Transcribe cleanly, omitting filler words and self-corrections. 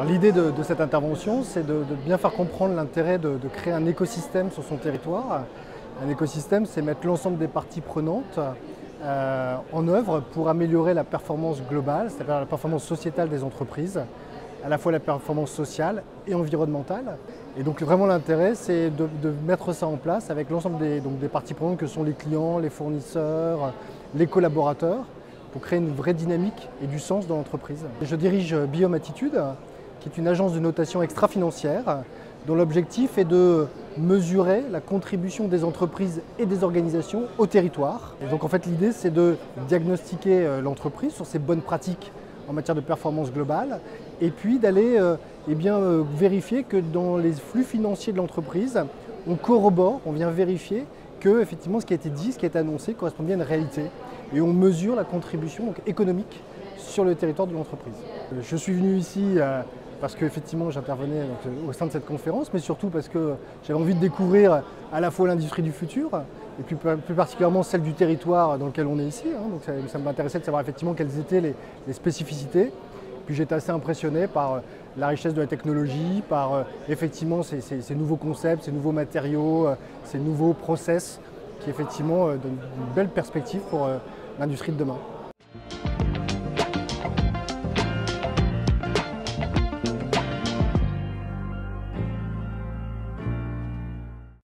L'idée de cette intervention, c'est de bien faire comprendre l'intérêt de créer un écosystème sur son territoire. Un écosystème, c'est mettre l'ensemble des parties prenantes en œuvre pour améliorer la performance globale, c'est-à-dire la performance sociétale des entreprises, à la fois la performance sociale et environnementale. Et donc vraiment l'intérêt, c'est de mettre ça en place avec l'ensemble des parties prenantes que sont les clients, les fournisseurs, les collaborateurs, pour créer une vraie dynamique et du sens dans l'entreprise. Je dirige Biome Attitude, qui est une agence de notation extra-financière, dont l'objectif est de mesurer la contribution des entreprises et des organisations au territoire. Et donc en fait l'idée, c'est de diagnostiquer l'entreprise sur ses bonnes pratiques en matière de performance globale, et puis d'aller vérifier que dans les flux financiers de l'entreprise, on corrobore, on vient vérifier que effectivement ce qui a été dit, ce qui a été annoncé correspond bien à une réalité. Et on mesure la contribution économique sur le territoire de l'entreprise. Je suis venu ici parce qu'effectivement j'intervenais au sein de cette conférence, mais surtout parce que j'avais envie de découvrir à la fois l'industrie du futur, et puis plus particulièrement celle du territoire dans lequel on est ici. Donc ça m'intéressait de savoir effectivement quelles étaient les spécificités. Puis j'étais assez impressionné par la richesse de la technologie, par effectivement ces nouveaux concepts, ces nouveaux matériaux, ces nouveaux process qui effectivement donnent une belle perspective pour l'industrie de demain.